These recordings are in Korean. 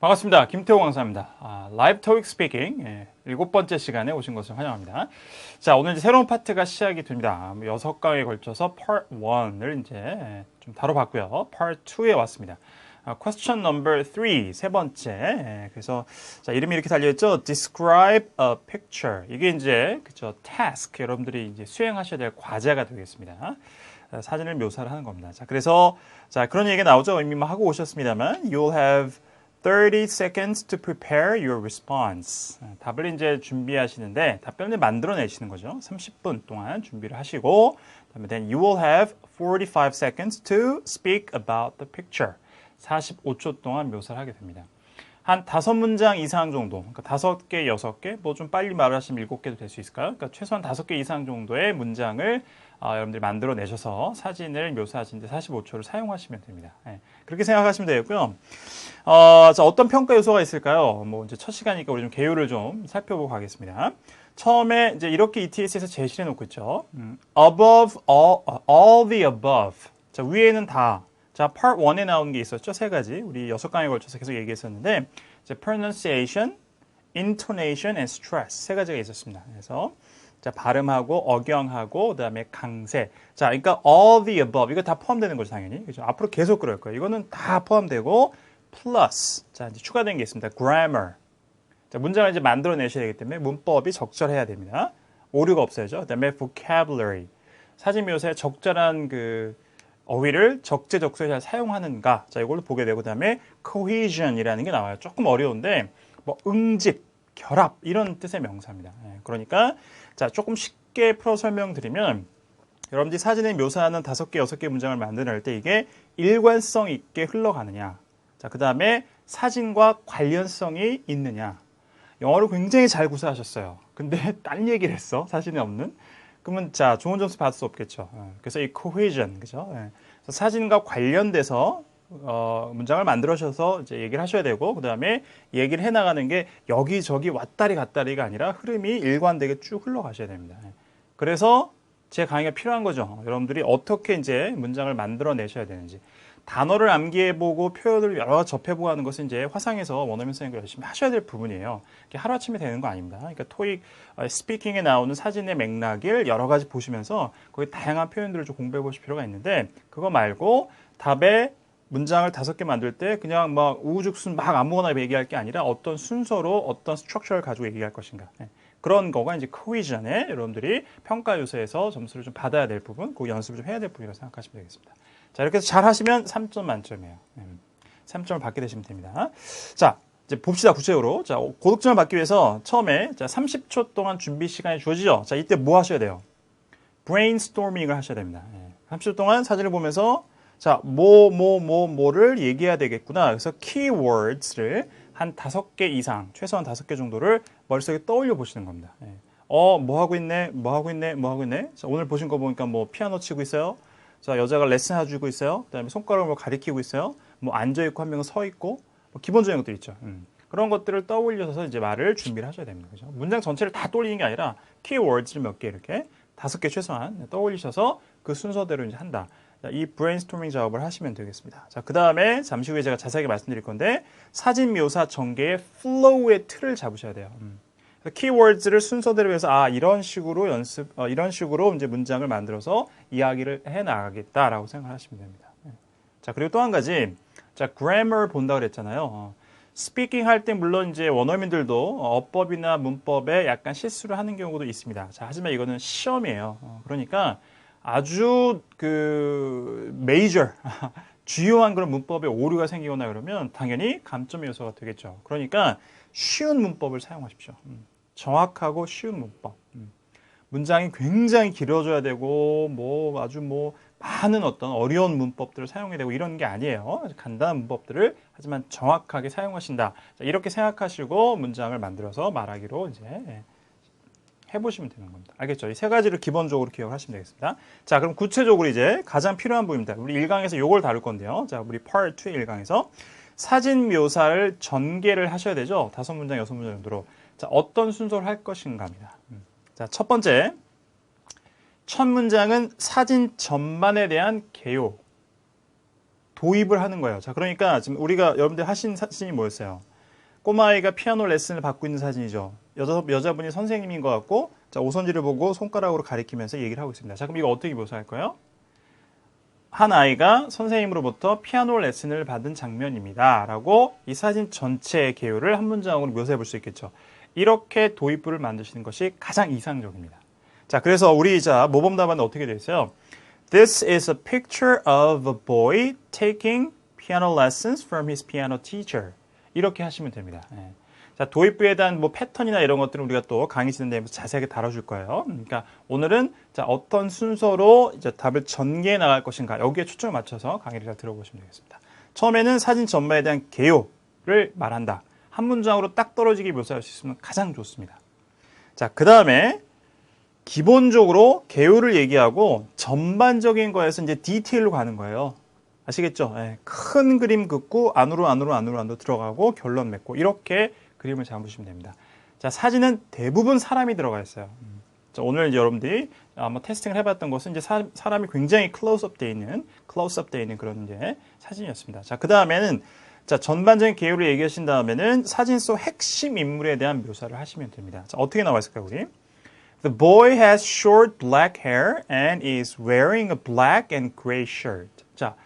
반갑습니다. 김태호 강사입니다. 라이브 토익 스피킹 7번째 시간에 오신 것을 환영합니다. 자, 오늘 이제 새로운 파트가 시작이 됩니다. 6강에 걸쳐서 Part 1을 이제 좀 다뤄봤고요. Part 2에 왔습니다. Question number 3, 세 번째. 그래서 자, 이름이 이렇게 달려있죠. Describe a picture. 이게 이제 그죠, task. 여러분들이 이제 수행하셔야 될 과제가 되겠습니다. 사진을 묘사를 하는 겁니다. 자, 그래서 자, 그런 얘기가 나오죠. 이미 하고 오셨습니다만, you'll have 30 seconds to prepare your response. 답을 이제 준비하시는데 답변을 만들어내시는 거죠. 30분 동안 준비를 하시고, 그다음에 then you will have 45 seconds to speak about the picture. 45초 동안 묘사를 하게 됩니다. 한 5문장 이상 정도, 그러니까 5개, 6개, 뭐 좀 빨리 말하시면 7개도 될 수 있을까요? 그러니까 최소한 5개 이상 정도의 문장을 여러분들이 만들어내셔서 사진을 묘사하시는데 45초를 사용하시면 됩니다. 그렇게 생각하시면 되겠고요. 자, 어떤 평가 요소가 있을까요? 뭐 이제 첫 시간이니까 우리 좀 개요를 좀 살펴보고 가겠습니다. 처음에 이제 이렇게 ETS에서 제시해 놓고 있죠. above all the above. 자, 위에는 다. 자, part 1에 나온 게 있었죠. 3가지. 우리 6강에 걸쳐서 계속 얘기했었는데, 이제 pronunciation, intonation, and stress. 3가지가 있었습니다. 그래서 자, 발음하고 억양하고 그다음에 강세. 자, 그러니까 all the above. 이거 다 포함되는 거죠, 당연히. 그죠? 앞으로 계속 그럴 거예요. 이거는 다 포함되고 plus. 자, 이제 추가된 게 있습니다. grammar. 자, 문장을 이제 만들어내셔야 되기 때문에 문법이 적절해야 됩니다. 오류가 없어야죠. 그다음에 vocabulary. 사진 묘사에 적절한 그 어휘를 적재적소에 잘 사용하는가. 자, 이걸로 보게 되고, 그다음에 cohesion이라는 게 나와요. 조금 어려운데, 뭐 응집, 결합 이런 뜻의 명사입니다. 그러니까 자, 조금 쉽게 풀어 설명드리면, 여러분들이 사진을 묘사하는 5개, 6개 문장을 만들어낼 때 이게 일관성 있게 흘러가느냐. 자, 그다음에 사진과 관련성이 있느냐. 영어를 굉장히 잘 구사하셨어요. 근데 딴 얘기를 했어. 사진이 없는. 그러면 자, 좋은 점수 받을 수 없겠죠. 그래서 이 cohesion, 그죠? 그래서 사진과 관련돼서 문장을 만들어셔서 이제 얘기를 하셔야 되고, 그 다음에 얘기를 해나가는 게 여기저기 왔다리 갔다리가 아니라 흐름이 일관되게 쭉 흘러가셔야 됩니다. 그래서 제 강의가 필요한 거죠. 여러분들이 어떻게 이제 문장을 만들어내셔야 되는지. 단어를 암기해보고 표현을 여러 접해보고 하는 것은 이제 화상에서 원어민 선생님과 열심히 하셔야 될 부분이에요. 이게 하루아침에 되는 거 아닙니다. 그러니까 토익 스피킹에 나오는 사진의 맥락을 여러 가지 보시면서 거기 다양한 표현들을 좀 공부해 보실 필요가 있는데, 그거 말고 답에 문장을 5개 만들 때 그냥 막 우후죽순 막 아무거나 얘기할 게 아니라 어떤 순서로 어떤 스트럭처를 가지고 얘기할 것인가. 그런 거가 이제 코히전에 여러분들이 평가 요소에서 점수를 좀 받아야 될 부분, 그 연습을 좀 해야 될 부분이라고 생각하시면 되겠습니다. 자, 이렇게 해서 잘 하시면 3점 만점이에요. 3점을 받게 되시면 됩니다. 자, 이제 봅시다, 구체적으로. 자, 고득점을 받기 위해서 처음에 자, 30초 동안 준비 시간이 주어지죠. 자, 이때 뭐 하셔야 돼요? 브레인스토밍을 하셔야 됩니다. 30초 동안 사진을 보면서 자, 뭐를 얘기해야 되겠구나. 그래서 keywords를 한 5개 이상, 최소한 5개 정도를 머릿속에 떠올려 보시는 겁니다. 뭐 하고 있네, 뭐 하고 있네, 뭐 하고 있네. 자, 오늘 보신 거 보니까 뭐 피아노 치고 있어요. 자, 여자가 레슨 해주고 있어요. 그다음에 손가락으로 가리키고 있어요. 뭐 앉아있고 한 명은 서있고, 뭐 기본적인 것들 있죠. 그런 것들을 떠올려서 이제 말을 준비를 하셔야 됩니다. 그죠? 문장 전체를 다 떠올리는 게 아니라 keywords를 몇 개 이렇게 5개 최소한 떠올리셔서 그 순서대로 이제 한다. 자, 이 브레인스토밍 작업을 하시면 되겠습니다. 자, 그 다음에 잠시 후에 제가 자세하게 말씀드릴 건데, 사진 묘사 전개의 flow의 틀을 잡으셔야 돼요. 키워드를 순서대로 해서 이런 식으로 이런 식으로 이제 문장을 만들어서 이야기를 해 나가겠다라고 생각하시면 됩니다. 자, 그리고 또 한 가지, 자, grammar 본다고 그랬잖아요. 스피킹 할 때 물론 이제 원어민들도 어법이나 문법에 약간 실수를 하는 경우도 있습니다. 자, 하지만 이거는 시험이에요. 그러니까 아주 그 메이저 주요한 그런 문법에 오류가 생기거나 그러면 당연히 감점 요소가 되겠죠. 그러니까 쉬운 문법을 사용하십시오. 정확하고 쉬운 문법. 문장이 굉장히 길어져야 되고 뭐 아주 뭐 많은 어떤 어려운 문법들을 사용해야 되고 이런 게 아니에요. 간단한 문법들을 하지만 정확하게 사용하신다. 자, 이렇게 생각하시고 문장을 만들어서 말하기로 이제 해보시면 되는 겁니다. 알겠죠? 이 3가지를 기본적으로 기억하시면 되겠습니다. 자, 그럼 구체적으로 이제 가장 필요한 부분입니다. 우리 1강에서 이걸 다룰 건데요. 자, 우리 Part 2 1강에서 사진 묘사를 전개를 하셔야 되죠. 5문장, 6문장 정도로. 자, 어떤 순서로 할 것인가입니다. 자, 첫 번째, 첫 문장은 사진 전반에 대한 개요. 도입을 하는 거예요. 자, 그러니까 지금 우리가 여러분들 하신 사진이 뭐였어요? 꼬마아이가 피아노 레슨을 받고 있는 사진이죠. 여자분이 선생님인 것 같고, 자, 오선지를 보고 손가락으로 가리키면서 얘기를 하고 있습니다. 자, 그럼 이거 어떻게 묘사할까요? 한 아이가 선생님으로부터 피아노 레슨을 받은 장면입니다. 라고 이 사진 전체의 개요를 한 문장으로 묘사해 볼 수 있겠죠. 이렇게 도입부를 만드시는 것이 가장 이상적입니다. 자, 그래서 우리 모범 답안은 어떻게 되어 있어요? This is a picture of a boy taking piano lessons from his piano teacher. 이렇게 하시면 됩니다. 예. 자, 도입부에 대한 뭐 패턴이나 이런 것들은 우리가 또 강의 진행되면서 자세하게 다뤄줄 거예요. 그러니까 오늘은 자, 어떤 순서로 이제 답을 전개해 나갈 것인가 여기에 초점을 맞춰서 강의를 잘 들어보시면 되겠습니다. 처음에는 사진 전반에 대한 개요를 말한다. 한 문장으로 딱 떨어지게 묘사할 수 있으면 가장 좋습니다. 자, 그 다음에 기본적으로 개요를 얘기하고 전반적인 거에서 이제 디테일로 가는 거예요. 아시겠죠? 예, 큰 그림 긋고 안으로 들어가고 결론 맺고 이렇게 그림을 잡으시면 됩니다. 자, 사진은 대부분 사람이 들어가 있어요. 자, 오늘 이제 여러분들이 아마 테스팅을 해봤던 것은 이제 사람이 굉장히 클로즈업 돼 있는 그런 이제 사진이었습니다. 자, 그 다음에는 자, 전반적인 개요를 얘기하신 다음에는 사진 속 핵심 인물에 대한 묘사를 하시면 됩니다. 자, 어떻게 나와 있을까요, 우리? The boy has short black hair and is wearing a black and gray shirt. 자,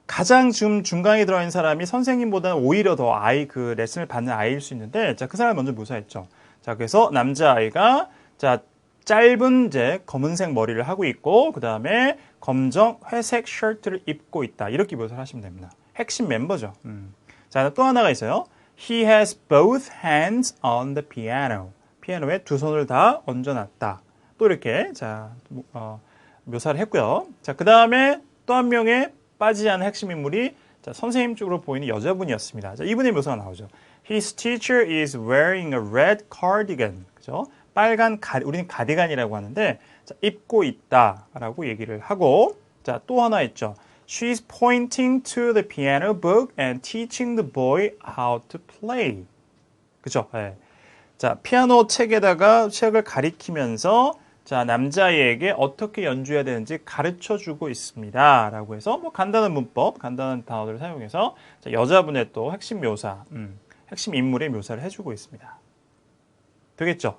가장 지금 중간에 들어있는 사람이 선생님보다는 오히려 더 그 레슨을 받는 아이일 수 있는데, 자, 그 사람을 먼저 묘사했죠. 자, 그래서 남자아이가, 자, 짧은 이제 검은색 머리를 하고 있고, 그 다음에 검정 회색 셔츠를 입고 있다. 이렇게 묘사를 하시면 됩니다. 핵심 멤버죠. 자, 또 하나가 있어요. He has both hands on the piano. 피아노에 두 손을 다 얹어놨다. 또 이렇게, 자, 묘사를 했고요. 자, 그 다음에 또 한 명의 빠지지 않은 핵심 인물이 자, 선생님 쪽으로 보이는 여자분이었습니다. 자, 이분의 묘사가 나오죠. His teacher is wearing a red cardigan. 그죠? 빨간 우리는 가디건이라고 하는데 자, 입고 있다라고 얘기를 하고 자, 또 하나 있죠. She's pointing to the piano book and teaching the boy how to play. 그죠? 네. 자, 피아노 책에다가 책을 가리키면서 자, 남자아이에게 어떻게 연주해야 되는지 가르쳐주고 있습니다. 라고 해서 뭐 간단한 문법, 간단한 단어들을 사용해서 자, 여자분의 또 핵심 묘사, 핵심 인물의 묘사를 해주고 있습니다. 되겠죠?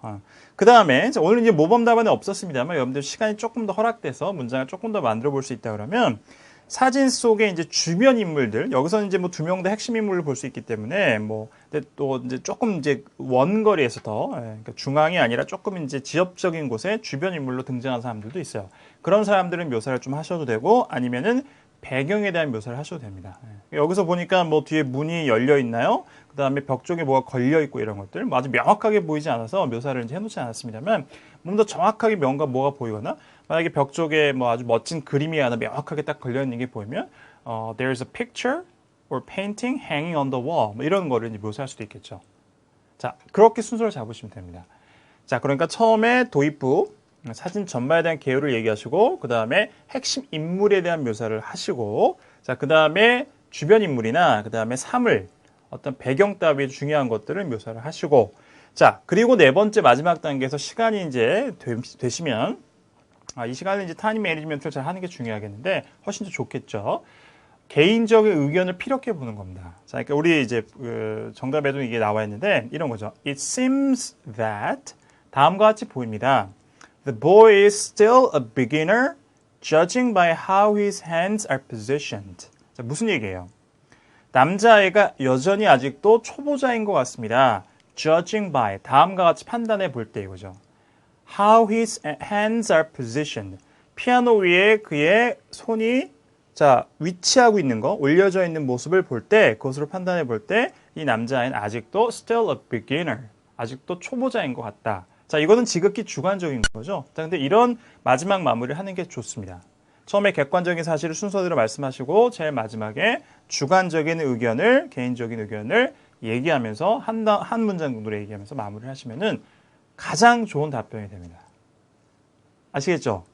그 다음에 오늘 이제 모범 답안은 없었습니다만 여러분들 시간이 조금 더 허락돼서 문장을 조금 더 만들어 볼 수 있다 그러면 사진 속에 이제 주변 인물들 여기서는 이제 뭐 두 명 다 핵심 인물을 볼 수 있기 때문에 뭐 근데 또 이제 조금 이제 원거리에서 더 그러니까 중앙이 아니라 조금 이제 지역적인 곳에 주변 인물로 등장하는 사람들도 있어요. 그런 사람들은 묘사를 좀 하셔도 되고 아니면은 배경에 대한 묘사를 하셔도 됩니다. 여기서 보니까 뭐 뒤에 문이 열려 있나요? 그 다음에 벽 쪽에 뭐가 걸려 있고 이런 것들 뭐 아주 명확하게 보이지 않아서 묘사를 이제 해놓지 않았습니다만 좀 더 정확하게 뭔가 뭐가 보이거나 만약에 벽 쪽에 뭐 아주 멋진 그림이 하나 명확하게 딱 걸려 있는 게 보이면 there's a picture or painting hanging on the wall 뭐 이런 거를 이제 묘사할 수도 있겠죠. 자, 그렇게 순서를 잡으시면 됩니다. 자, 그러니까 처음에 도입부 사진 전반에 대한 개요를 얘기하시고 그 다음에 핵심 인물에 대한 묘사를 하시고 자, 그 다음에 주변 인물이나 그 다음에 사물 어떤 배경 따위의 중요한 것들을 묘사를 하시고 자, 그리고 네 번째 마지막 단계에서 시간이 이제 되시면 이 시간에 이제 타임 매니지먼트를 잘 하는 게 중요하겠는데 훨씬 더 좋겠죠. 개인적인 의견을 피력해 보는 겁니다. 자, 그러니까 우리 이제 정답에도 이게 나와 있는데 이런 거죠. It seems that 다음과 같이 보입니다. The boy is still a beginner, judging by how his hands are positioned. 자, 무슨 얘기예요? 남자아이가 여전히 아직도 초보자인 것 같습니다. Judging by, 다음과 같이 판단해 볼 때 이거죠. How his hands are positioned. 피아노 위에 그의 손이 자, 위치하고 있는 거, 올려져 있는 모습을 볼 때, 그것으로 판단해 볼 때, 이 남자아이는 아직도 still a beginner. 아직도 초보자인 것 같다. 자, 이거는 지극히 주관적인 거죠. 자, 근데 이런 마지막 마무리를 하는 게 좋습니다. 처음에 객관적인 사실을 순서대로 말씀하시고, 제일 마지막에 주관적인 의견을, 개인적인 의견을 얘기하면서, 한 문장 정도로 얘기하면서 마무리를 하시면은 가장 좋은 답변이 됩니다. 아시겠죠?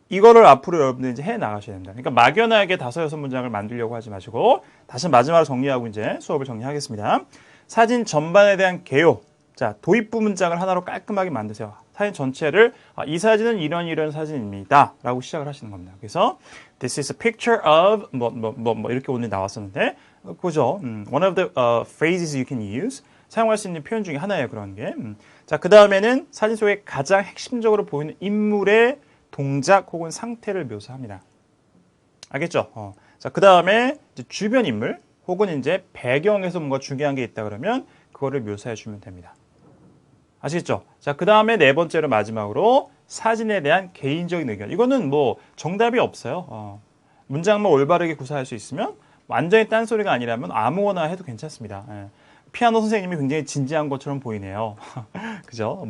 이거를 앞으로 여러분들이 이제 해 나가셔야 됩니다. 그러니까 막연하게 5-6문장을 만들려고 하지 마시고, 다시 마지막으로 정리하고 이제 수업을 정리하겠습니다. 사진 전반에 대한 개요. 자, 도입부 문장을 하나로 깔끔하게 만드세요. 사진 전체를 이 사진은 이런 사진입니다. 라고 시작을 하시는 겁니다. 그래서 this is a picture of 뭐 이렇게 오늘 나왔었는데 그죠? One of the phrases you can use. 사용할 수 있는 표현 중에 하나예요. 그런 게. 자, 그 다음에는 사진 속에 가장 핵심적으로 보이는 인물의 동작 혹은 상태를 묘사합니다. 알겠죠? 자, 그 다음에 주변 인물 혹은 이제 배경에서 뭔가 중요한 게 있다 그러면 그거를 묘사해 주면 됩니다. 아시겠죠? 자, 그 다음에 네 번째로 마지막으로 사진에 대한 개인적인 의견. 이거는 뭐 정답이 없어요. 문장만 올바르게 구사할 수 있으면 완전히 딴소리가 아니라면 아무거나 해도 괜찮습니다. 예. 피아노 선생님이 굉장히 진지한 것처럼 보이네요. 그죠?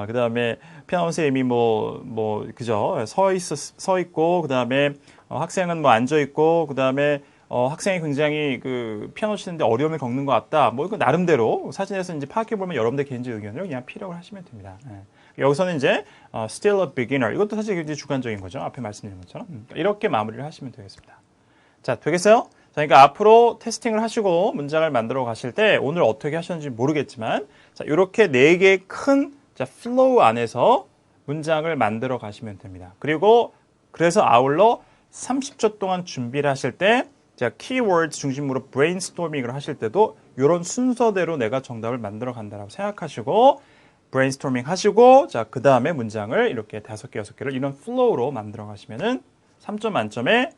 그 다음에 피아노 선생님이 그죠? 서 있고, 그 다음에 학생은 뭐 앉아있고, 그 다음에 학생이 굉장히 그 피아노 치는데 어려움을 겪는 것 같다. 뭐 이거 나름대로 사진에서 이제 파악해보면 여러분들 개인적 의견을 그냥 피력을 하시면 됩니다. 예. 여기서는 이제 still a beginner. 이것도 사실 굉장히 주관적인 거죠. 앞에 말씀드린 것처럼. 이렇게 마무리를 하시면 되겠습니다. 자, 되겠어요? 자, 그러니까 앞으로 테스팅을 하시고 문장을 만들어 가실 때 오늘 어떻게 하셨는지 모르겠지만 자, 이렇게 네 개의 큰 플로우 안에서 문장을 만들어 가시면 됩니다. 그리고 그래서 아울러 30초 동안 준비를 하실 때 자, 키워드 중심으로 브레인스토밍을 하실 때도 이런 순서대로 내가 정답을 만들어 간다라고 생각하시고 브레인스토밍 하시고 자, 그 다음에 문장을 이렇게 5개, 6개를 이런 플로우로 만들어 가시면은 3점 만점에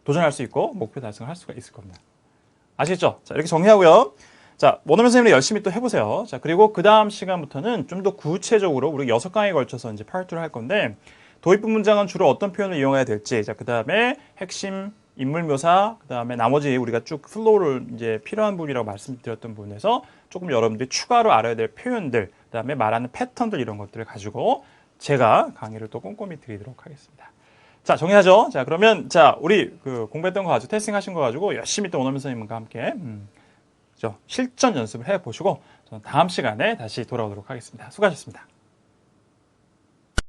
도전할 수 있고 목표 달성할 수가 있을 겁니다. 아시겠죠? 자, 이렇게 정리하고요. 자, 원어민 선생님이 열심히 또 해보세요. 자, 그리고 그 다음 시간부터는 좀 더 구체적으로 우리 6강에 걸쳐서 이제 파트를 할 건데 도입부 문장은 주로 어떤 표현을 이용해야 될지, 자, 그 다음에 핵심 인물 묘사, 그 다음에 나머지 우리가 쭉 플로우를 이제 필요한 부분이라고 말씀드렸던 부분에서 조금 여러분들이 추가로 알아야 될 표현들, 그 다음에 말하는 패턴들 이런 것들을 가지고 제가 강의를 또 꼼꼼히 드리도록 하겠습니다. 자, 정리하죠. 자, 그러면, 자, 우리 공부했던 거 가지고, 테스팅 하신 거 가지고, 열심히 또 원어민 선생님과 함께, 실전 연습을 해 보시고, 저는 다음 시간에 다시 돌아오도록 하겠습니다. 수고하셨습니다.